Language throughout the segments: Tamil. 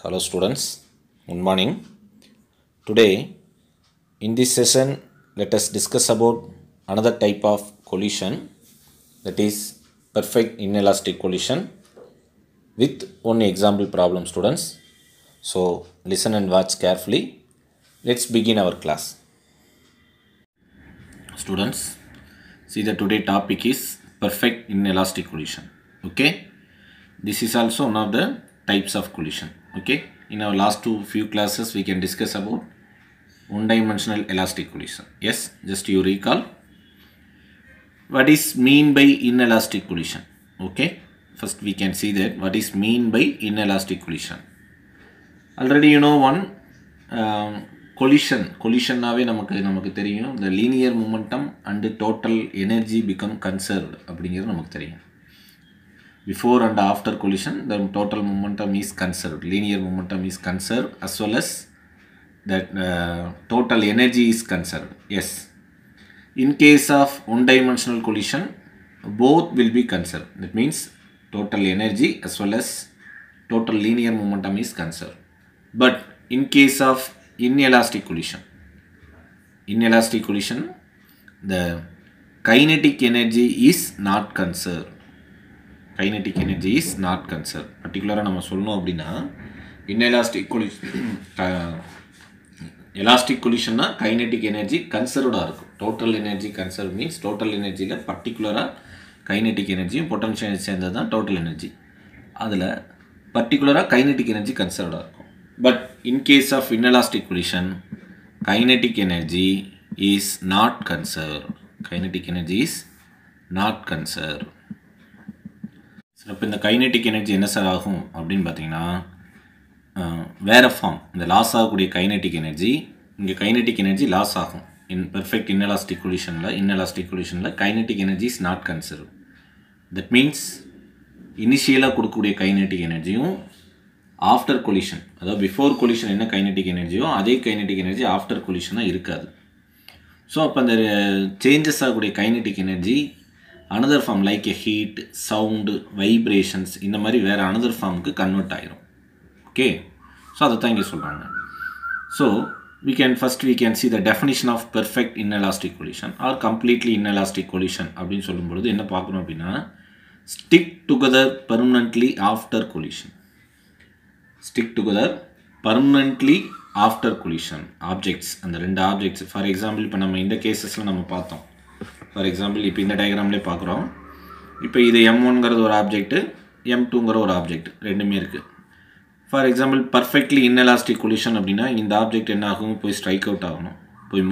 Hello students, good morning. Today in this session let us discuss about another type of collision, that is perfect inelastic collision with one example problem students. So listen and watch carefully. Let's begin our class. Students, see the today topic is perfect inelastic collision. Okay, this is also one of the types of collision. Okay, in our last few classes we can discuss about one dimensional elastic collision. Yes, just you recall what is mean by inelastic collision. Okay, first we can see that what is mean by inelastic collision. Already you know one collision நாவே நமக்கு தெரியும், the linear momentum and total energy become conserved அப்படிங்கிறது நமக்கு தெரியும். Before and after collision, the total momentum is conserved, linear momentum is conserved, as well as that total energy is conserved. Yes, in case of one dimensional collision both will be conserved. That means total energy as well as total linear momentum is conserved. But in case of inelastic collision, the kinetic energy is not conserved. Kinetic energy is not conserved. Particularly நம்ம சொல்லணும் அப்படின்னா inelastic collision elastic collisionனா kinetic energy conservedா இருக்கும். Total energy conserved means total energyல particularா kinetic energy potential energy சேர்ந்தது தான் total energy. அதில் particularா kinetic energy conservedா இருக்கும். But in case of inelastic collision, kinetic energy is not conserved. Kinetic energy is not conserved. இப்போ இந்த கைனெட்டிக் எனர்ஜி என்ன சார் ஆகும் அப்படின்னு பார்த்தீங்கன்னா, வேறு ஃபார்ம் இந்த லாஸ் ஆகக்கூடிய கைனெட்டிக் எனர்ஜி, இங்கே கைனெட்டிக் எனர்ஜி லாஸ் ஆகும். இன் பெர்ஃபெக்ட் இன்எலாஸ்டிக் கொலிஷனில் kinetic energy is not conserve. That means இனிஷியலாக கொடுக்கக்கூடிய கைனெட்டிக் எனர்ஜியும் ஆஃப்டர் கொலிஷன், அதாவது பிஃபோர் கொலிஷன் என்ன கைனெட்டிக் எனர்ஜியோ அதே கைனெட்டிக் எனர்ஜி ஆஃப்டர் கொலிஷனாக இருக்காது. ஸோ அப்போ அந்த சேஞ்சஸ் ஆகக்கூடிய kinetic energy another form like a heat, sound, vibrations இந்த மாதிரி வேறு another formக்கு கன்வெர்ட் ஆயிரும். ஓகே, ஸோ அதை தான் இங்கே சொல்கிறாங்க. So we can see the definition of perfect inelastic collision or completely inelastic collision அப்படின்னு சொல்லும்பொழுது என்ன பார்க்கணும் அப்படின்னா, stick together permanently after collision. Stick together permanently after collision objects, அந்த ரெண்டு ஆப்ஜெக்ட்ஸ். ஃபார் எக்ஸாம்பிள் இப்போ நம்ம இந்த கேசஸில் நம்ம பார்த்தோம். ஃபார் எக்ஸாம்பிள் இப்போ இந்த டயக்ராம்லேயே பார்க்குறோம். இப்போ இது M1ங்கிறது ஒரு ஆப்ஜெக்ட்டு, M2ங்கிற ஒரு ஆப்ஜெக்ட் ரெண்டுமே இருக்குது. For example perfectly inelastic collision அப்படின்னா இந்த ஆப்ஜெக்ட் என்ன ஆகும், போய் ஸ்ட்ரைக் அவுட் ஆகணும், போய்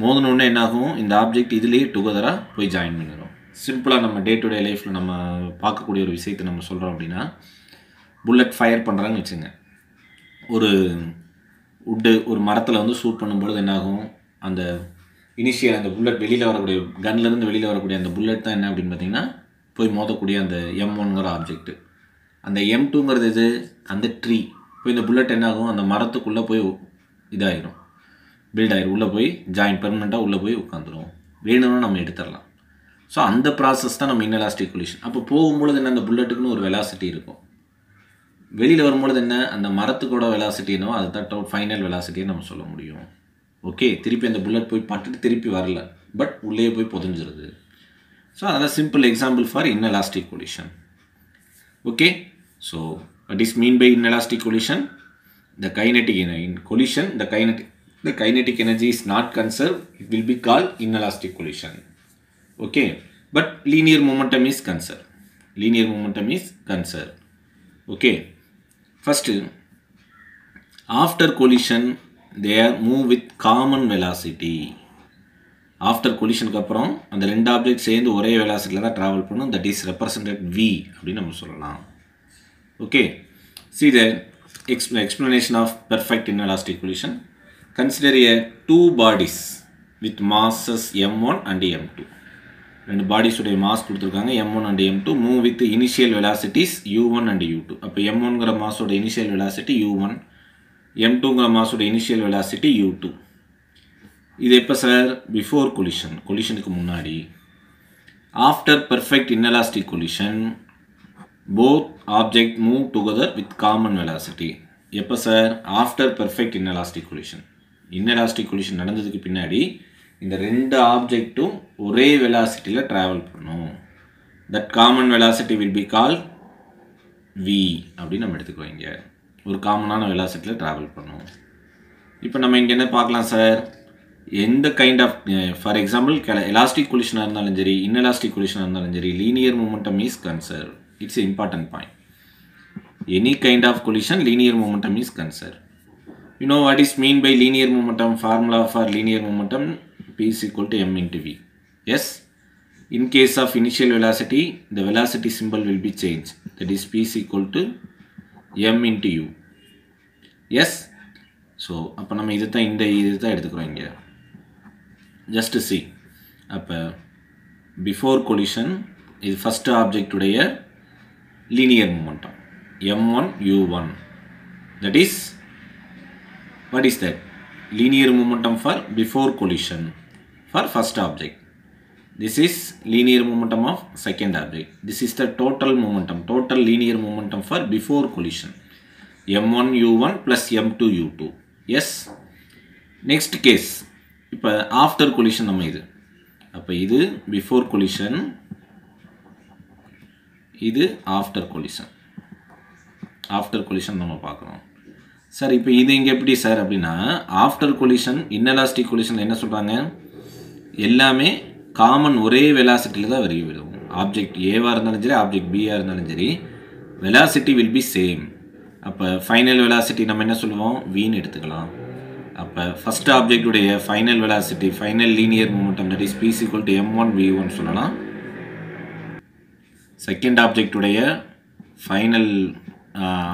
மோதணுன்னே என்ன ஆகும், இந்த ஆப்ஜெக்ட் இதுலேயே டுகெதராக போய் ஜாயின் பண்ணிடும். சிம்பிளாக நம்ம டே டு டே லைஃப்பில் நம்ம பார்க்கக்கூடிய ஒரு விஷயத்தை நம்ம சொல்கிறோம் அப்படின்னா, புல்லட் ஃபயர் பண்ணுறாங்கன்னு வச்சுங்க. ஒரு மரத்தில் வந்து ஷூட் பண்ணும்பொழுது என்னாகும், அந்த இனிஷியல் அந்த புல்லட் வெளியில் வரக்கூடிய கன்லேருந்து வெளியில் வரக்கூடிய அந்த புல்லட் தான் என்ன அப்படின்னு பார்த்தீங்கன்னா போய் மோதக்கூடிய அந்த M1ங்கிற ஆப்ஜெக்ட்டு. அந்த M2ங்கிறது இது அந்த ட்ரீ. இப்போ இந்த புல்லட் என்ன ஆகும், அந்த மரத்துக்குள்ளே போய் இதாகிடும், பில்ட் ஆகிடும், உள்ளே போய் பெர்மனெண்ட்டாக உள்ளே போய் உட்காந்துரும், வேணும்னு நம்ம எடுத்துடலாம். ஸோ அந்த ப்ராசஸ் தான் நம்ம இன்எலாஸ்டிக் கொலிஷன். அப்போ போகும்பொழுது என்ன, அந்த புல்லட்டுக்குன்னு ஒரு வெலாசிட்டி இருக்கும், வெளியில் வரும்பொழுது என்ன, அந்த மரத்துக்கூட வெலாசிட்டி என்னவோ அதை தான் ஃபைனல் வெலாசிட்டியை நம்ம சொல்ல முடியும். ஓகே, திருப்பி அந்த புல்லட் போய் பட்டுட்டு திருப்பி வரல, பட் உள்ளே போய் புதஞ்சிருது. ஸோ அதெல்லாம் simple example for inelastic collision. Okay, so what is mean by inelastic collision? The kinetic in collision, the kinetic energy is not conserved, it will be called inelastic collision. Okay, but linear momentum is conserved. Okay, first after collision they are move with common velocity. After collision க்கு அப்புறம் அந்த ரெண்டு ஆப்ஜெக்ட் சேர்ந்து ஒரே வெலாசிட்டியில் தான் ட்ராவல் பண்ணும். தட் இஸ் ரெப்ரசன்டட் V அப்படின்னு நம்ம சொல்லலாம். Okay, see the explanation of perfect inelastic collision. Consider a two bodies with masses M1 and M2. ரெண்டு பாடிஸ் உடைய மாஸ் கொடுத்துருக்காங்க, M1 and M2, move with initial velocities U1 and U2. அப்போ M1ங்கிற மாஸோட இனிஷியல் வெலாசிட்டி U1, M2ங்கிற மாஸோட இனிஷியல் வெலாசிட்டி U2. இது எப்போ சார், பிஃபோர் கொலிஷனுக்கு முன்னாடி. After perfect inelastic collision both object move together with common velocity. எப்போ sir? After perfect inelastic collision. Inelastic collision நடந்ததுக்கு பின்னாடி இந்த ரெண்டு ஆப்ஜெக்ட்டும் ஒரே வெலாசிட்டியில் ட்ராவல் பண்ணும். That common velocity will be call v அப்படின்னு நம்ம எடுத்துக்குவோம். இங்கே ஒரு காமனான வெலாசிட்டியில் ட்ராவல் பண்ணும். இப்போ நம்ம இங்கே என்ன பார்க்கலாம் சார்? எந்த kind of, for example elastic கொலிஷனாக இருந்தாலும் சரி, இன்எலாஸ்டிக் கொலிஷனாக இருந்தாலும் சரி, linear momentum is conserved. It's an important point. Any kind of collision, linear momentum is conserved. You know what is mean by linear momentum? Formula for linear momentum, P is equal to m into v. Yes, in case of initial velocity, the velocity symbol will be changed. That is P is equal to m into u. Yes, so அப்போ நம்ம இதை தான் எடுத்துக்கிறோம் இங்கே. Just to see, அப்போ before collision இது first object உடைய linear momentum m1 u1. That is, what is that? Linear momentum for before collision for first object. This is linear momentum of second object. This is the total momentum, total linear momentum for before collision, m1 u1 plus m2 u2. Yes, next case, இப்போ after collision நம்ம இது, அப்போ இது before collision, இது ஆஃப்டர் கொலிஷன். ஆஃப்டர் கொலிஷன் நம்ம பார்க்குறோம் சார். இப்போ இது இங்கே எப்படி சார் அப்படின்னா, ஆஃப்டர் கொலிஷன் இன்எலாஸ்டிக் கொலிஷன் என்ன சொல்கிறாங்க? எல்லாமே காமன் ஒரே வெலாசிட்டியில் தான் வரும். ஆப்ஜெக்ட் ஏவாக இருந்தாலும் சரி, ஆப்ஜெக்ட் பியாக இருந்தாலும் சரி, வெலாசிட்டி வில் பி சேம். அப்போ ஃபைனல் வெலாசிட்டி நம்ம என்ன சொல்லுவோம்? வின்னு எடுத்துக்கலாம். அப்போ ஃபஸ்ட் ஆப்ஜெக்டுடைய final velocity, final linear momentum, that is P equal to m1 v1 சொல்லலாம். செகண்ட் ஆப்ஜெக்ட் உடைய ஃபைனல்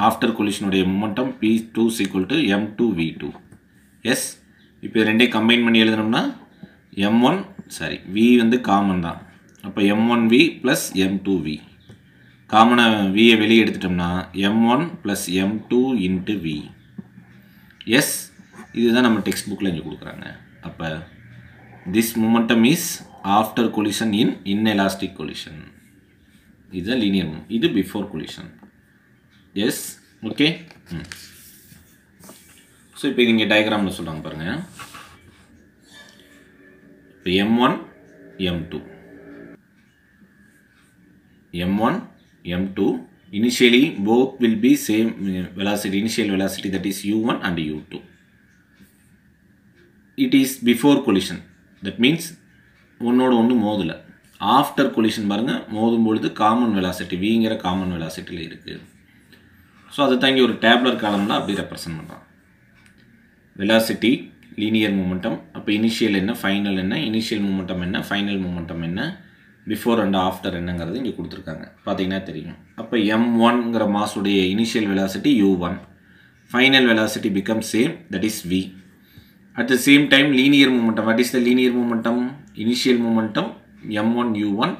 ஆஃப்டர் கொலிஷனுடைய momentum p2 equal to m2 v2. Yes, இப்போ ரெண்டையும் கம்பைன் பண்ணி எழுதணும்னா m1 v வந்து காமன் தான். அப்போ m1v ப்ளஸ் m2v, காமனை வியை வெளியே எடுத்துட்டோம்னா m1 plus m2 into v. S, இதுதான் நம்ம டெக்ஸ்ட் புக்கில் இங்கே கொடுக்குறாங்க. அப்போ this momentum is after collision in inelastic collision. இதுதான் லீனியர் மூமெண்ட். இது before collision. Yes, okay. So இப்போ இது இங்கே டயக்ராமில் சொல்கிறாங்க பாருங்கள். இப்போ m1 m2, m1 m2 initially both will be same velocity, initial velocity, that is u1 and u2. It is before collision, that means ஒன்னோட ஒன்று மோதலை. ஆஃப்டர் கொலிஷன் பாருங்கள், மோதும் பொழுது காமன் வெலாசிட்டி விங்கிற காமன் வெலாசிட்டியில் இருக்குது. ஸோ அதை தாங்கி ஒரு டேப்லர் காலம்னா அப்படி ரெப்ரசன்ட் பண்ணுறான். வெலாசிட்டி, லீனியர் மூமெண்டம், அப்போ இனிஷியல் என்ன, ஃபைனல் என்ன, இனிஷியல் மூமெண்டம் என்ன, ஃபைனல் மூமெண்டம் என்ன, பிஃபோர் அண்ட் ஆஃப்டர் என்னங்கிறது இங்கே கொடுத்துருக்காங்க. பார்த்தீங்கன்னா தெரியும். அப்போ m1ங்கிற மாஸுடைய initial velocity u1, final velocity become same, that is v. At the same time, linear momentum, what is the linear momentum? Initial momentum m1 u1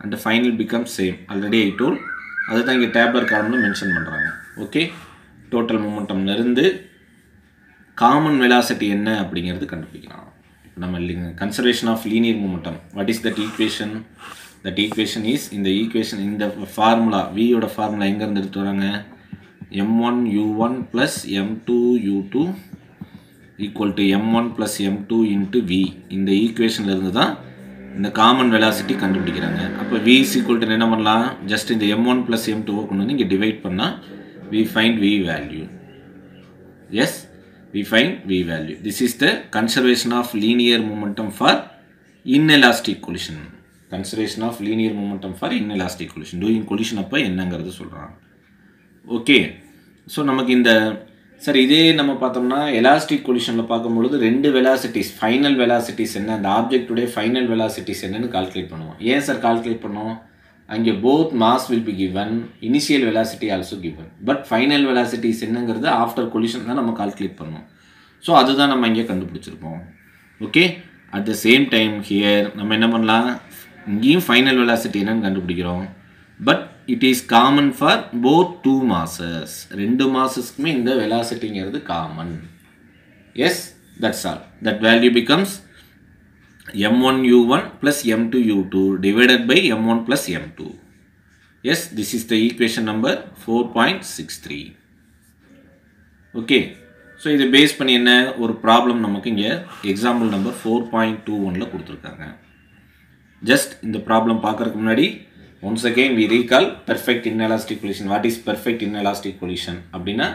and the final becomes same. Already I told, அதுதான் இங்கே டேப்லர் காலம்னு மென்ஷன் பண்ணுறாங்க. ஓகே, டோட்டல் மூமெண்டம்ல இருந்து காமன் வெலாசிட்டி என்ன அப்படிங்கிறது கண்டுபிடிக்கலாம். நம்ம conservation of linear momentum, what is that equation? That equation is இந்த ஈக்குவேஷன், இந்த ஃபார்முலா, வியோட ஃபார்முலா எங்கேருந்து எடுத்து வராங்க? m1 u1 plus m2 u2 equal to m1 plus m2 into v. இந்த ஈக்குவேஷனில் இருந்து தான் இந்த காமன் வெலாசிட்டி கண்டுபிடிக்கிறாங்க. அப்போ v is equal to என்ன பண்ணலாம்? ஜஸ்ட் இந்த m1 plus m2 கொண்டு வந்து இங்கே டிவைட் பண்ணால் we find v value. Yes, we find v value. This is the conservation of linear momentum for inelastic collision. Conservation of linear momentum for inelastic collision. Doing collision அப்போ என்னங்கிறது சொல்கிறாங்க. ஓகே, ஸோ நமக்கு இந்த சார் இதே நம்ம பார்த்தோம்னா எலாஸ்டிக் கொலிஷனில் பார்க்கும்பொழுது ரெண்டு வெலாசிட்டிஸ், ஃபைனல் வெலாசிட்டிஸ் என்ன, அந்த ஆப்ஜெக்டுடைய ஃபைனல் வெலாசிட்டிஸ் என்னன்னு கால்குலேட் பண்ணுவோம். ஏன் சார் கால்குலேட் பண்ணுவோம்? அங்கே both mass will be given, initial velocity also given, but final velocities என்னங்கிறது ஆஃப்டர் கொலிஷன் தான் நம்ம கால்குலேட் பண்ணுவோம். ஸோ அதுதான் நம்ம இங்கே கண்டுபிடிச்சிருப்போம். Okay, at the same time here நம்ம என்ன பண்ணலாம்? இங்கேயும் ஃபைனல் வெலாசிட்டி என்னன்னு கண்டுபிடிக்கிறோம். But it is common for both two masses, ரெண்டு மாசஸ்க்குமே இந்த வெலாசிட்டிங்கிறது common. Yes, that's all. That value becomes m1 u1 plus m2 u2 divided by m1 plus m2. Yes, this is the equation number 4.63. Okay, so இதை பேஸ் பண்ணி என்ன ஒரு ப்ராப்ளம் நமக்கு இங்கே எக்ஸாம்பிள் நம்பர் 4.21ல கொடுத்துருக்காங்க. ஜஸ்ட் இந்த ப்ராப்ளம் பார்க்கறதுக்கு முன்னாடி once again we recall perfect inelastic collision. What is perfect inelastic collision அப்படின்னா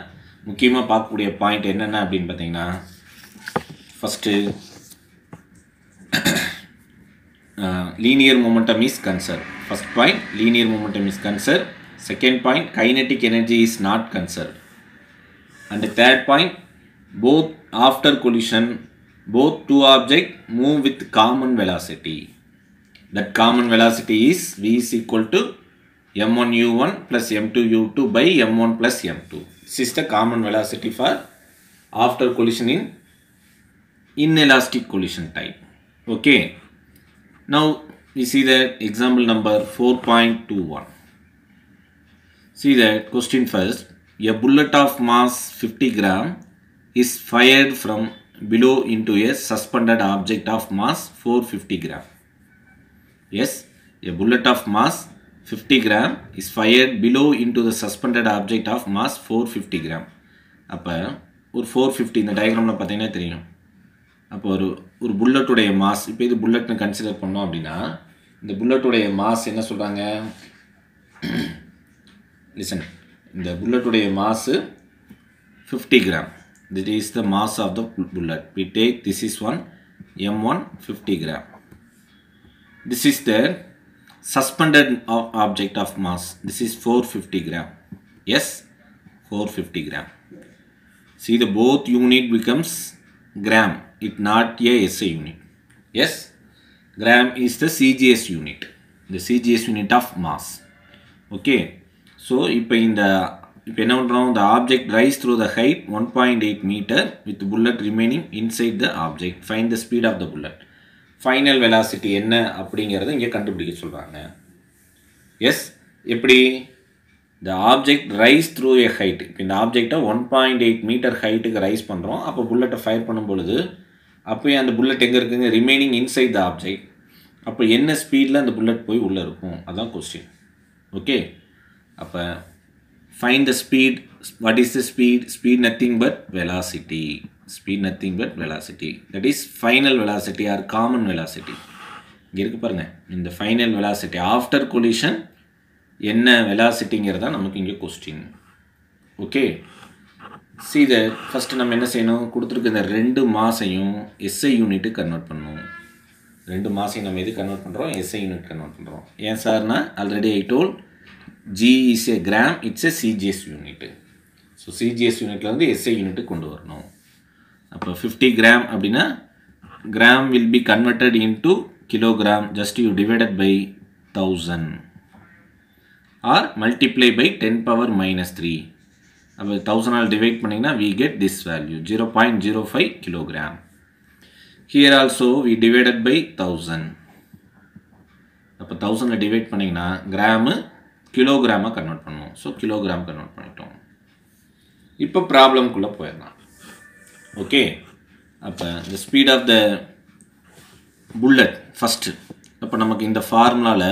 முக்கியமாக பார்க்கக்கூடிய பாயிண்ட் என்னென்ன அப்படின்னு பார்த்தீங்கன்னா first linear momentum is conserved. First point, linear momentum is conserved. Second point, kinetic energy is not conserved. And the third point, both after collision, both two objects move with common velocity. That common velocity is v is equal to m1 u1 plus m2 u2 by m1 plus m2. This is the common velocity for after collision in inelastic collision type. Okay. Now we see that example number 4.21. See that question first. A bullet of mass 50 gram is fired from below into a suspended object of mass 450 gram. Yes, a bullet of mass 50 gram is fired below into the suspended object of mass 450 gram. அப்போ ஒரு 450 இந்த டயக்ராமில் பார்த்தீங்கன்னா தெரியும். அப்போ ஒரு புல்லட்டுடைய மாஸ், இப்போ இது புல்லட்னு கன்சிடர் பண்ணோம் அப்படின்னா இந்த புல்லட்டுடைய மாஸ் என்ன சொல்கிறாங்க, லிசன், இந்த புல்லட்டுடைய mass 50 gram. This is the mass of the bullet. We take this is one m1 50 gram. This is the suspended object of mass. This is 450 gram. Yes, 450 gram. See the both unit becomes gram. It not a SI unit. Yes, gram is the CGS unit, the CGS unit of mass. Okay, so இப்போ என்ன பண்ணுறோம், the object rise through the height 1.8 meter with bullet remaining inside the object. Find the speed of the bullet. Final velocity என்ன அப்படிங்கிறத இங்கே கண்டுபிடிக்க சொல்கிறாங்க. எஸ், எப்படி the object rise through a height. இப்போ இந்த ஆப்ஜெக்டை 1.8 மீட்டர் ஹைட்டுக்கு ரைஸ் பண்ணுறோம். அப்போ புல்லட்டை ஃபயர் பண்ணும் பொழுது அப்போ அந்த புல்லட் எங்கே இருக்குங்க, ரிமைனிங் இன்சைட் த ஆப்ஜெக்ட். அப்போ என்ன ஸ்பீடில் அந்த புல்லட் போய் உள்ளே இருக்கும், அதான் கொஸ்டின். ஓகே, அப்போ find the speed. What is the speed? Speed nothing but velocity. Speed nothing but velocity. That is final velocity R common velocity. இங்கே இருக்கு பாருங்கள், இந்த ஃபைனல் வெலாசிட்டி ஆஃப்டர் கொலிஷன் என்ன வெலாசிட்டிங்கிறதா நமக்கு இங்கே question. Okay, see that first நம்ம என்ன செய்யணும், கொடுத்துருக்க இந்த ரெண்டு மாசையும் எஸ்ஐ யூனிட்டு கன்வெர்ட் பண்ணணும். ரெண்டு மாசையும் நம்ம எது கன்வெர்ட் பண்ணுறோம், எஸ்ஐ யூனிட் கன்வெர்ட் பண்ணுறோம். ஏன் சார்னா already I told G is a gram, it's a CGS unit. So CGS யூனிட்டில் வந்து எஸ்ஐ யூனிட்டு கொண்டு வரணும். அப்போ 50 கிராம் அப்படின்னா gram will be converted into kilogram. Just you divided by 1000 or multiply by 10 power minus 3. அப்போ 1000 ஆல் டிவைட் பண்ணிங்கன்னா we get this value 0.05 kilogram. Here also we divided by 1000. அப்போ 1000 டிவைட் பண்ணிங்கன்னா கிராமு கிலோகிராமாக கன்வெர்ட் பண்ணுவோம். ஸோ கிலோகிராம் கன்வெர்ட் பண்ணிட்டோம். இப்போ ப்ராப்ளம்குள்ளே போயிடலாம். ஓகே, அப்போ the speed of the bullet first. அப்போ நமக்கு இந்த ஃபார்முலாவில்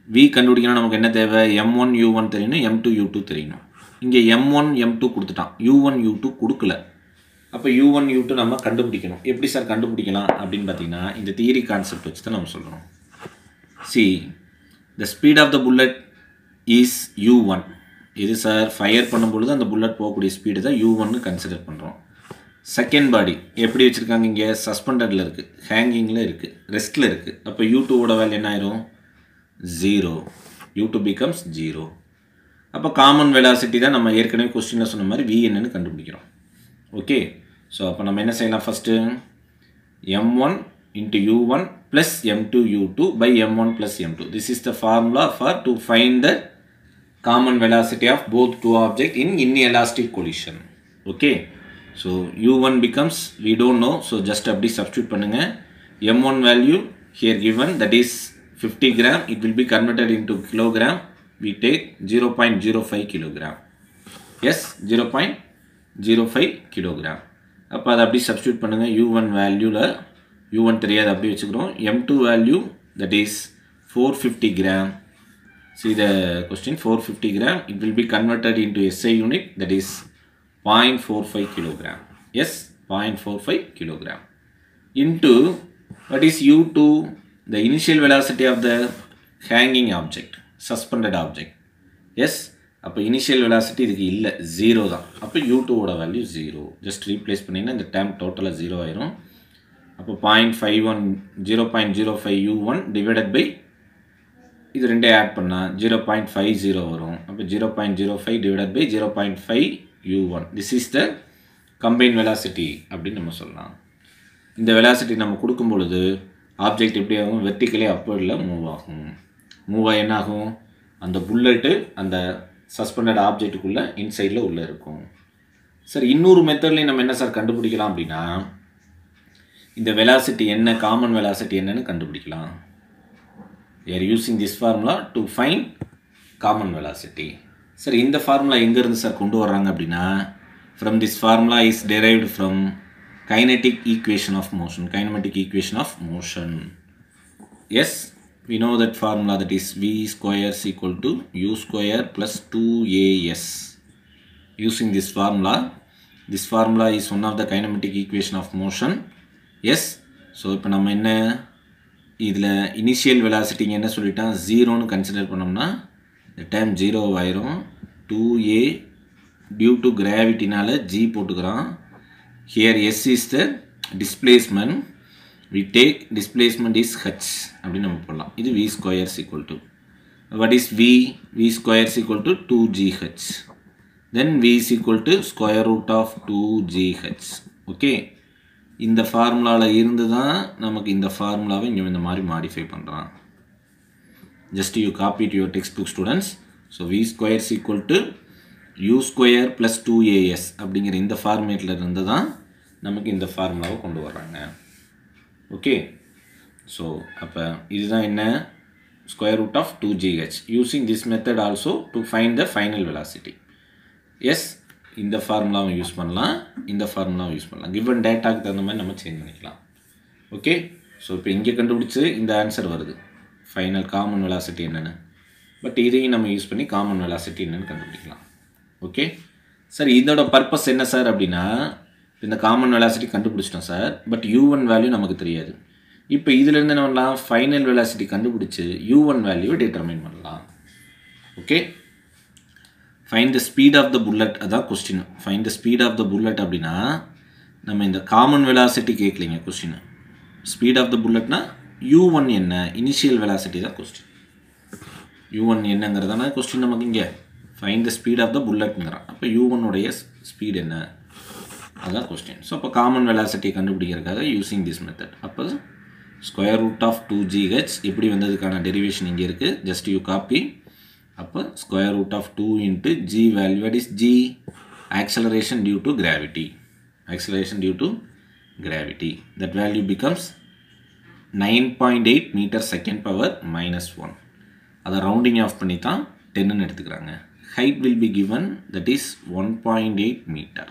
v கண்டுபிடிக்கணும். நமக்கு என்ன தேவை, m1 u1 தெரியணும், m2 u2 தெரியணும். இங்கே m1 m2 கொடுத்துட்டான், u1 u2 கொடுக்கல. அப்போ u1 u2 நம்ம கண்டுபிடிக்கணும். எப்படி சார் கண்டுபிடிக்கலாம் அப்படின்னு பார்த்தீங்கன்னா இந்த தியரி கான்செப்ட் வச்சு தான் நம்ம சொல்கிறோம். see the speed of the bullet is u1. இது சார் ஃபயர் பண்ணும்பொழுது அந்த புல்லட் போகக்கூடிய ஸ்பீடு தான் u1னு கன்சிடர் பண்ணுறோம். செகண்ட் பாடி எப்படி வச்சுருக்காங்க, இங்கே சஸ்பெண்டடில் இருக்குது, ஹேங்கிங்கில் இருக்குது, ரெஸ்ட்டில் இருக்குது. அப்போ u2வோட வேல்யூ என்ன ஆயிரும், 0. u2 becomes 0. அப்போ காமன் வெலாசிட்டி தான் நம்ம ஏற்கனவே கொஸ்டினில் சொன்ன மாதிரி v என்னன்னு கண்டுபிடிக்கிறோம். ஓகே, ஸோ அப்போ நம்ம என்ன செய்யலாம், first m1 into u1 plus m2 u2 by m1 plus m2. This is the formula for to find the common velocity of both two objects in inelastic collision. Okay, so u1 becomes, we don't know, so just அப்படி substitute பண்ணுங்க. m1 value here given, that is 50 gram. It will be converted into kilogram. We take 0.05 kilogram. Yes, 0.05 kilogram. அப்போ அதை அப்படி சப்ஸ்டியூட் பண்ணுங்கள். u1 வேல்யூவில் u1 தெரியாது, அப்படி வச்சுக்கிறோம். m2 value, that is 450 gram. See the question, 450 gram, it will be converted into SI unit, that is 0.45 kilogram. Yes, 0.45 kilogram into what is U2, the initial velocity of the hanging object, suspended object. Yes, அப்போ இனிஷியல் வெலாசிட்டி இதுக்கு இல்லை, ஜீரோ தான். அப்போ U2ஓட வேல்யூ ஜீரோ. ஜஸ்ட் ரீப்ளேஸ் பண்ணிங்கன்னா இந்த டேம் டோட்டலாக ஜீரோ ஆயிரும். அப்போ 0.05 U1 டிவைடட் பை இது ரெண்டே ஆட் பண்ணால் 0.50 வரும். அப்போ 0.05 divided by 0.5 U1. This is the combine velocity அப்படின்னு நம்ம சொல்லலாம். இந்த வெலாசிட்டி நம்ம கொடுக்கும் பொழுது ஆப்ஜெக்ட் எப்படி ஆகும், வெர்டிக்கலி அப்வர்டில் மூவ் ஆகும். மூவ் ஆகி என்ன ஆகும், அந்த புல்லட்டு அந்த சஸ்பெண்டட் ஆப்ஜெக்ட்டுக்குள்ளே இன்சைடில் உள்ளே இருக்கும். சார் இன்னொரு மெத்தட்லேயும் நம்ம என்ன சார் கண்டுபிடிக்கலாம் அப்படின்னா, இந்த வெலாசிட்டி என்ன, காமன் வெலாசிட்டி என்னன்னு கண்டுபிடிக்கலாம். we are using this formula to find common velocity. Sir இந்த ஃபார்முலா எங்கேருந்து சார் கொண்டு வர்றாங்க அப்படின்னா, from this formula is derived from kinetic equation of motion, kinematic equation of motion. Yes, we know that formula, that is v square is equal to u square plus 2as. Using this formula is one of the kinematic equation of motion. Yes, so இப்போ நம்ம என்ன இதில் இனிஷியல் வெலாசிட்டி என்ன சொல்லிட்டான், ஜீரோன்னு கன்சிடர் பண்ணோம்னா இந்த டைம் ஜீரோ ஆயிரும். 2a டியூ டு கிராவிட்டினால g போட்டுக்கிறோம். Here s is the displacement, we take displacement is h அப்படின்னு நம்ம போடலாம். இது v square is equal to, what is v square is equal to 2gh, then v is equal to square root of 2gh. Okay, இந்த ஃபார்முலாவில் இருந்து தான் நமக்கு இந்த ஃபார்முலாவை இங்கே இந்த மாதிரி மாடிஃபை பண்ணுறான். Just you copy to your text book students. So v square is equal to u square plus 2as அப்படிங்கிற இந்த ஃபார்மேட்டில் இருந்து தான் நமக்கு இந்த ஃபார்முலாவை கொண்டு வர்றாங்க. ஓகே, ஸோ அப்போ இதுதான் என்ன, square root of 2gh. Using this method also to find the final velocity. Yes, இந்த ஃபார்முலாவும் யூஸ் பண்ணலாம், இந்த ஃபார்முலாவும் யூஸ் பண்ணலாம். கிவன் டேட்டாக்கு தகுந்த மாதிரி நம்ம சேஞ்ச் பண்ணிக்கலாம். ஓகே, ஸோ இப்போ இங்கே கண்டுபிடிச்சி இந்த ஆன்சர் வருது, ஃபைனல் காமன் வெலாசிட்டி என்னென்னு. பட் இதையும் நம்ம யூஸ் பண்ணி காமன் வெலாசிட்டி என்னென்னு கண்டுபிடிக்கலாம். ஓகே சார், இதோட பர்பஸ் என்ன சார் அப்படின்னா, இந்த காமன் வெலாசிட்டி கண்டுபிடிச்சிட்டோம் சார், பட் u1 வேல்யூ நமக்கு தெரியாது. இப்போ இதிலேருந்து என்ன பண்ணலாம், ஃபைனல் வெலாசிட்டி கண்டுபிடிச்சி u1 வேல்யூவை டிட்டர்மைன் பண்ணலாம். Okay, find the speed of the bullet, அதான் question. Find the speed of the bullet அப்படின்னா நம்ம இந்த காமன் வெலாசிட்டி கேட்கலைங்க கொஸ்டின். ஸ்பீட் ஆஃப் த புல்லட்னா u1 என்ன, இனிஷியல் வெலாசிட்டி தான் கொஸ்டின். u1 என்னங்கிறதான கொஸ்டின் நமக்கு இங்கே. Find the speed of the புல்லட்ங்கிறான். அப்போ u1 உடைய ஸ்பீட் என்ன, அதான் கொஸ்டின். ஸோ அப்போ காமன் வெலாசிட்டி கண்டுபிடிக்கிறதுக்காக யூஸிங் திஸ் மெத்தட். அப்போ ஸ்கொயர் ரூட் ஆஃப் 2gh எப்படி வந்ததுக்கான டெரிவேஷன் இங்கே இருக்குது, ஜஸ்ட் யூ காப்பி. அப்போ square root of 2 into g value, what is g, acceleration due to gravity, acceleration due to gravity, that value becomes 9.8 meter second power minus 1. அதை ரவுண்டிங் ஆஃப் பண்ணி தான் 10ன்னு எடுத்துக்கிறாங்க. height will be given, that is 1.8 meter.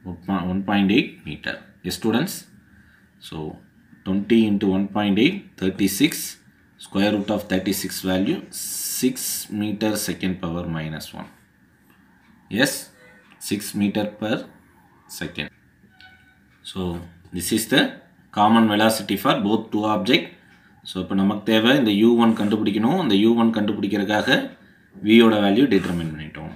1.8 meter. Yes students, so 20 into 1.8, 36, square root of 36 value 6 meter second power minus 1. Yes, 6 meter per second. So this is the common velocity for both two object. So இப்போ நமக்கு தேவை இந்த u1 கண்டுபிடிக்கணும். அந்த u1 கண்டுபிடிக்கிறதுக்காக v ஓட வேல்யூ டிட்டர்மைன் பண்ணிட்டோம்.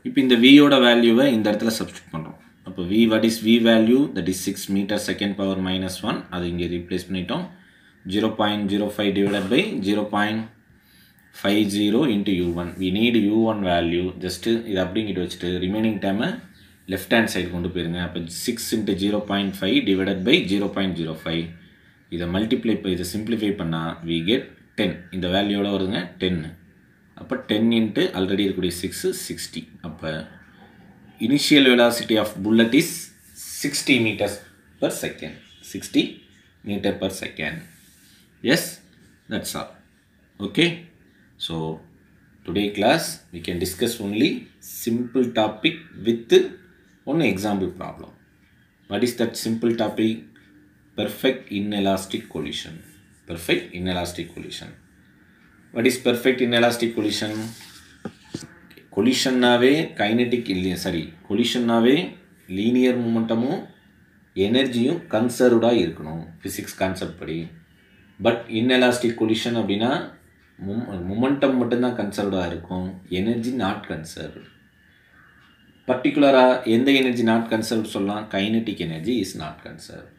இப்போ இந்த v ஓட வேல்யூவை இந்த இடத்துல சப்ஸ்டிட் பண்ணுறோம். அப்போ v, what is v value, that is 6 meter second power minus 1. அது இங்கே ரீப்ளேஸ் பண்ணிட்டோம். 0.05 divided by 0.50 into u1. We need u1 value. Just இது அப்படிங்கிட்டு வச்சுட்டு ரிமைனிங் டைமை லெஃப்ட் ஹேண்ட் சைடு கொண்டு போயிருங்க. அப்போ 6 into 0.5 divided by 0.05. இதை மல்டிப்ளை, இதை சிம்பிளிஃபை பண்ணால் we get 10. இந்த வேல்யூவோட வருதுங்க 10. அப்போ 10 into ஆல்ரெடி இருக்கக்கூடிய 6 60. அப்போ initial velocity of bullet is 60 meters per second. 60 meter per second. Yes, that's all. Okay, so today class we can discuss only simple topic with one example problem. What is that simple topic? Perfect inelastic collision. Perfect inelastic collision. What is perfect inelastic collision? Collisionனாவே கைனெட்டிக் இல்லையா, சரி, collisionனாவே லீனியர் மூமெண்டமும் எனர்ஜியும் கன்சர்வ்டாக இருக்கணும் ஃபிசிக்ஸ் கான்செப்ட் படி. பட் இன்எலாஸ்டிக் கொலிஷன் அப்படின்னா மொமெண்டம் மட்டும்தான் கன்சர்வ்டாக இருக்கும், எனர்ஜி நாட் கன்சர்வ்டு. பர்டிகுலராக எந்த எனர்ஜி நாட் கன்சர்வ்டு சொல்லலாம்? Kinetic energy is not conserve.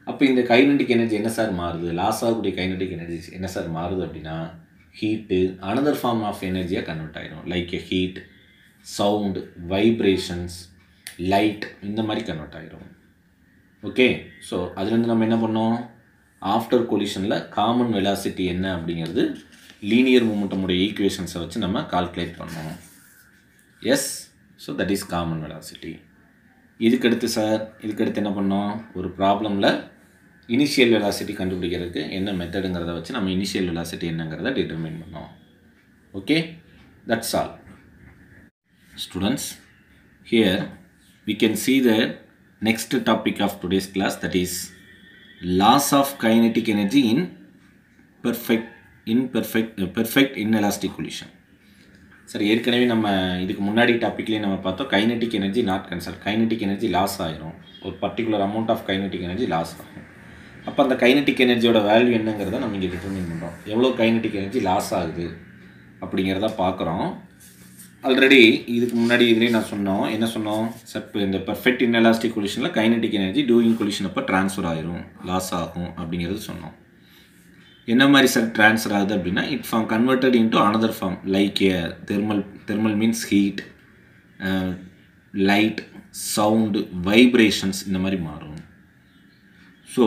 அப்போ இந்த கைனெட்டிக் எனர்ஜி என்ன சார் மாறுது? லாஸ் ஆகக்கூடிய கைனெட்டிக் எனர்ஜி என்ன சார் மாறுது அப்படின்னா ஹீட்டு அனதர் ஃபார்ம் ஆஃப் எனர்ஜியாக கன்வெர்ட் ஆகிடும். Like a heat, sound, vibrations, light, இந்த மாதிரி கன்வெர்ட் ஆகிடும். ஓகே, ஸோ அதுலேருந்து நம்ம என்ன பண்ணோம்? ஆஃப்டர் கொலிஷனில் காமன் வெலாசிட்டி என்ன அப்படிங்கிறது லீனியர் மூமெண்டமுடைய ஈக்குவேஷன்ஸை வச்சு நம்ம கால்குலேட் பண்ணோம். Yes, so that is common velocity. இதுக்கடுத்து சார், இதுக்கடுத்து என்ன பண்ணோம்? ஒரு ப்ராப்ளமில் இனிஷியல் வெலாசிட்டி கண்டுபிடிக்கிறதுக்கு என்ன மெத்தடுங்கிறத வச்சு நம்ம இனிஷியல் வெலாசிட்டி என்னங்கிறத டிட்டர்மைன் பண்ணோம். Okay, that's all. Students, here we can see the next topic of today's class, that is loss of kinetic energy in perfect inelastic collision. சரி, ஏற்கனவே நம்ம இதுக்கு முன்னாடி டாப்பிக்லேயே நம்ம பார்த்தோம் kinetic energy not conserve. Kinetic energy loss ஆகிரும், ஒரு particular amount of kinetic energy loss ஆகும். அப்போ அந்த கைனெட்டிக் எனர்ஜியோட வேல்யூ என்னங்கிறத நம்ம இங்கே டிட்டர்மைன் பண்ணுறோம். எவ்வளோ கைனெட்டிக் எனர்ஜி லாஸ் ஆகுது அப்படிங்கிறத பார்க்குறோம். ஆல்ரெடி இதுக்கு முன்னாடி இதுலேயே நான் சொன்னோம், என்ன சொன்னோம்? சப் இந்த பர்ஃபெக்ட் இன்எலாஸ்டிக் கொலிஷனில் கைனெட்டிக் எனர்ஜி டூயிங் கொலிஷன் அப்போ ட்ரான்ஸ்ஃபர் ஆகிரும், லாஸ் ஆகும் அப்படிங்கிறது சொன்னோம். என்ன மாதிரி சார் ட்ரான்ஸ்ஃபர் ஆகுது அப்படின்னா it form converted into another form like a thermal means heat, light, sound, vibrations, இந்த மாதிரி மாறும். ஸோ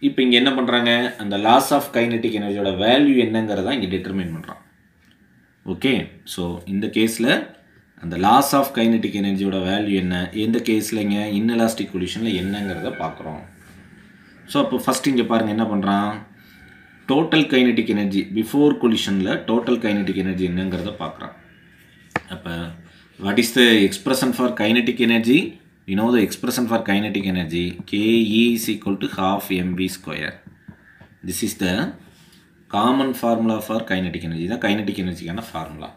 இப்போ இங்கே என்ன பண்ணுறாங்க? அந்த லாஸ் ஆஃப் கைனெட்டிக் எனர்ஜியோட வேல்யூ என்னங்கிறத இங்கே டிட்டர்மைன் பண்ணுறான். ஓகே, ஸோ இந்த கேஸில் அந்த லாஸ் ஆஃப் கைனெட்டிக் எனர்ஜியோட வேல்யூ என்ன, எந்த கேஸில் இங்கே இன்எலாஸ்டிக் கொலிஷனில் என்னங்கிறத பார்க்குறோம். ஸோ அப்போ ஃபஸ்ட் இங்கே பாருங்கள் என்ன பண்ணுறான்? டோட்டல் கைனெட்டிக் எனர்ஜி பிஃபோர் கொலிஷனில் டோட்டல் கைனெட்டிக் எனர்ஜி என்னங்கிறத பார்க்குறான். அப்போ what is the expression for kinetic energy? You know the expression for kinetic energy KE is equal to half mv². This is the common formula for kinetic energy. தான் கைனெட்டிக் எனர்ஜிக்கான ஃபார்முலா.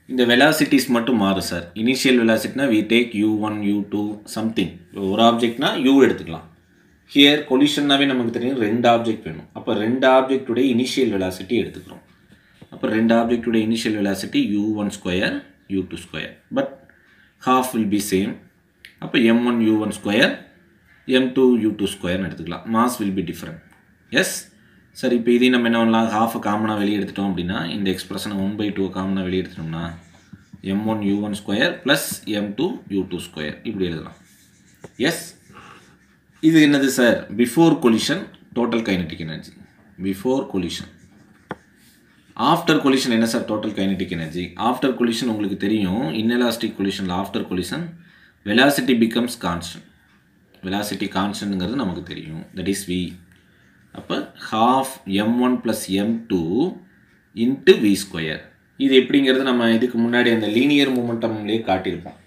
இந்த வெலாசிட்டிஸ் மட்டும் மாறும் சார். இனிஷியல் வெலாசிட்டினா we take u1 u2 something. ஒரு ஆப்ஜெக்ட்னா u எடுத்துக்கலாம். ஹியர் கொலிஷன்னாவே நமக்கு தெரியும் ரெண்டு ஆப்ஜெக்ட் வேணும். அப்போ ரெண்டு ஆப்ஜெக்டுடைய இனிஷியல் வெலாசிட்டி எடுத்துக்கிறோம். அப்போ ரெண்டு ஆப்ஜெக்டுடைய initial velocity u1² u2², but half will be same. அப்போ m1 u1² m2 u2² எடுத்துக்கலாம். Mass will be different. Yes, சரி, இப்போ இதையும் நம்ம என்ன பண்ணலாம்? ஹாஃபை காமனாக வெளியே எடுத்துட்டோம் அப்படின்னா இந்த எக்ஸ்பிரஷனை 1/2 காமனாக வெளியே எடுத்துட்டோம்னா m1 u1² plus m2 u2² இப்படி எழுதலாம். எஸ், இது என்னது sir? Before collision total kinetic energy. Before collision. After collision என்ன sir total kinetic energy? After collision உங்களுக்கு தெரியும் இன்எலாஸ்டிக் கொலிஷனில் after collision velocity becomes constant. Velocity கான்ஸ்டன்ட்ங்கிறது நமக்கு தெரியும், தட் இஸ் v. அப்போ half m1 plus m2 into v². இது எப்படிங்கிறது நம்ம இதுக்கு முன்னாடி அந்த லீனியர் மூமெண்டம்லேயே காட்டியிருப்போம்.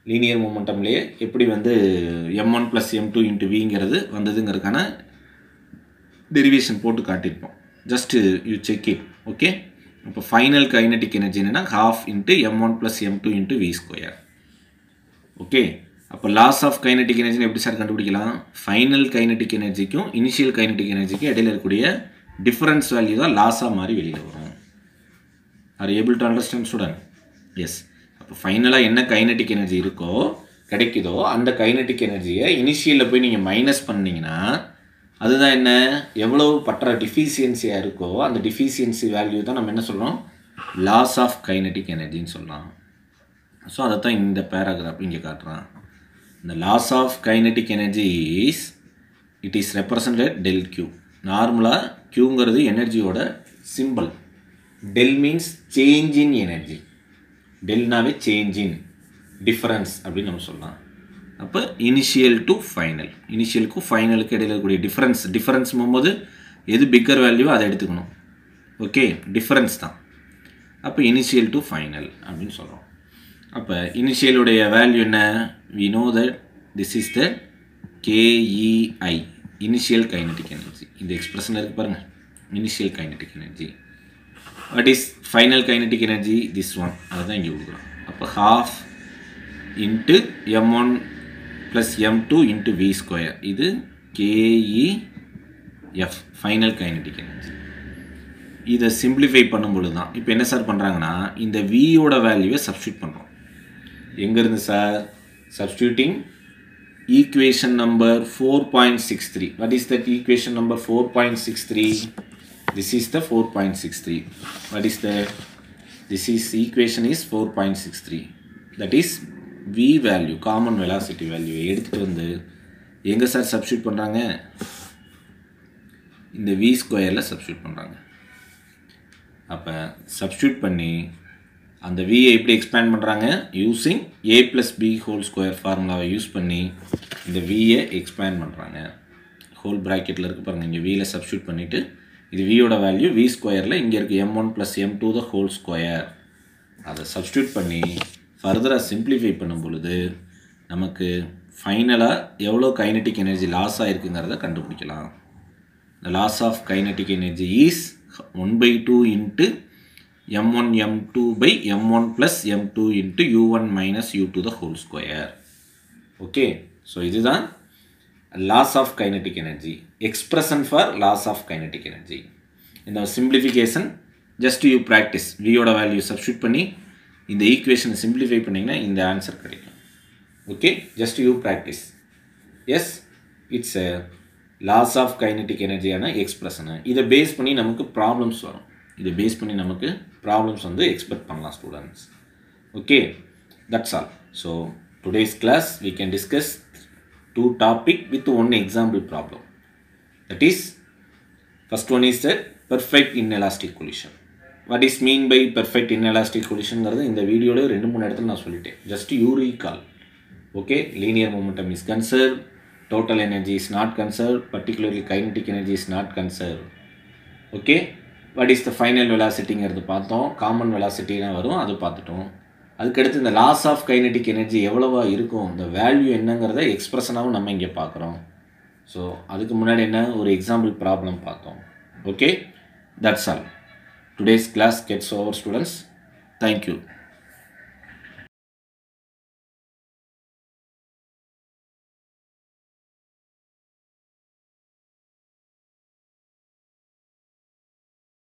லீனியர் மூமெண்டம்லேயே எப்படி வந்து m1 ப்ளஸ் m2 இன்ட்டு விங்கிறது வந்ததுங்கிறதுக்கான டெரிவேஷன் போட்டு காட்டியிருப்போம். Just you check it. Okay, இப்போ ஃபைனல் கைனெட்டிக் எனர்ஜி என்னென்னா half into m1 plus m2 into v². Okay, அப்போ லாஸ் ஆஃப் கைனெட்டிக் எனர்ஜின்னு எப்படி சார் கண்டுபிடிக்கலாம்? ஃபைனல் கைனெட்டிக் எனர்ஜிக்கும் இனிஷியல் கைனெட்டிக் எனர்ஜிக்கும் இடையில இருக்கக்கூடிய டிஃபரன்ஸ் வேல்யூ தான் லாஸாக மாதிரி வெளியில் வரும். Are able to understand student? Yes. அப்போ ஃபைனலாக என்ன கைனெட்டிக் எனர்ஜி இருக்கோ கிடைக்குதோ அந்த கைனெட்டிக் எனர்ஜியை இனிஷியலில் போய் நீங்கள் மைனஸ் பண்ணிங்கன்னா அதுதான் என்ன, எவ்வளோ பற்ற டிஃபிஷியன்சியாக இருக்கோ அந்த டிஃபிஷியன்சி வேல்யூ தான் நம்ம என்ன சொல்கிறோம்? லாஸ் ஆஃப் கைனெட்டிக் எனர்ஜின்னு சொல்லலாம். ஸோ அதை தான் இந்த பேராகிராஃப் இங்கே காட்டுறான். இந்த loss of kinetic energy is it is represented del Q. நார்மலாக Qங்கிறது எனர்ஜியோட symbol. Del means change in energy. டெல்னாவே சேஞ்ச் இன் டிஃபரன்ஸ் அப்படின்னு நம்ம சொல்லலாம். அப்போ இனிஷியல் டு ஃபைனல், இனிஷியலுக்கும் ஃபைனலுக்கு இடையில இருக்கக்கூடிய டிஃபரன்ஸ் போகும்போது எது பிக்கர் வேல்யூவோ அதை எடுத்துக்கணும். ஓகே, டிஃபரன்ஸ் தான். அப்போ இனிஷியல் டு ஃபைனல் அப்படின்னு சொல்கிறோம். அப்போ இனிஷியலுடைய வேல்யூ என்ன? we know that this is the KEI, initial kinetic energy. இந்த எக்ஸ்பிரஷன் இருக்கு பாருங்கள், initial kinetic energy. What is final kinetic energy? This one. அதுதான் இங்கே கொடுக்குறோம். அப்போ half into m1 plus m2 into v square. இது KEF final kinetic energy. இதை சிம்பிளிஃபை பண்ணும்பொழுது தான் இப்போ என்ன சார் பண்ணுறாங்கன்னா இந்த வியோட வேல்யூவை சப்ஸ்டியூட் பண்ணுறோம். எங்கேருந்து sir? Substituting equation number 4.63. What is that equation number 4.63? This is the 4.63. What is the? This is equation is 4.63. That is v value, common velocity value. எடுத்துட்டு வந்து எங்க சார் சப்ஸ்டியூட் பண்றாங்க? இந்த v ஸ்கொயர்ல சப்ஸ்டியூட் பண்றாங்க. அப்ப சப்ஸ்டியூட் பண்ணி அந்த v ஐ எப்படி எக்ஸ்பேண்ட் பண்றாங்க? Using a plus b whole square ஃபார்முலாவை யூஸ் பண்ணி இந்த v ஐ எக்ஸ்பேண்ட் பண்றாங்க. ஹோல் பிராக்கெட்ல இருக்கு பாருங்க. இங்க v ல சப்ஸ்டியூட் பண்ணிட்டு இது v யோட வேல்யூ v ஸ்கொயர்ல இங்க இருக்கு m1 plus m2 the whole square. அதை சப்ஸ்டியூட் பண்ணி ஃபர்தரா சிம்பிளிஃபை பண்ணும் பொழுது நமக்கு ஃபைனலா எவ்வளவு கைனெடிக் எனர்ஜி லாஸ் ஆயிருக்குங்கறத கண்டுபிடிக்கலாம். The loss of kinetic energy is 1/2 into m1 m2 by m1 plus m2 into u1 minus u2 the whole square. Okay, so இதுதான் loss of kinetic energy, expression for loss of kinetic energy. இந்த simplification just you practice. v யோட வேல்யூ சப்ஸ்டிட்யூட் பண்ணி இந்த ஈக்குவேஷனை சிம்பிளிஃபை பண்ணீங்கன்னா இந்த ஆன்சர் கிடைக்கும். Okay, just you practice. yes, it's a loss of kinetic energy ஆன எக்ஸ்பிரஷன். இதை பேஸ் பண்ணி நமக்கு ப்ராப்ளம்ஸ் வரும். இதை பேஸ் பண்ணி நமக்கு ப்ராப்ளம்ஸ் வந்து எக்ஸ்பெக்ட் பண்ணலாம் students. Okay, that's all. So today's class we can discuss two topic with one example problem. That is, first one is that perfect inelastic collision. What is mean by perfect inelastic collision ங்கிறது இந்த வீடியோல 2-3 இடத்துல நான் சொல்லிட்டேன். just you recall. okay, linear momentum is conserved, total energy is not conserved, particularly kinetic energy is not conserved. okay, what is the final velocity ங்கிறது பார்த்தோம். common velocity னா வரும், அது பார்த்துட்டோம். அதுக்கு அடுத்து இந்த லாஸ் ஆஃப் கைனெடிக் எனர்ஜி எவ்வளவா இருக்கும், இந்த வேல்யூ என்னங்கிறத எக்ஸ்பிரஷனாகவும் நம்ம இங்கே பார்க்குறோம். ஸோ அதுக்கு முன்னாடி என்ன ஒரு எக்ஸாம்பிள் ப்ராப்ளம் பார்த்தோம். Okay, that's all. Today's class gets over students. Thank you.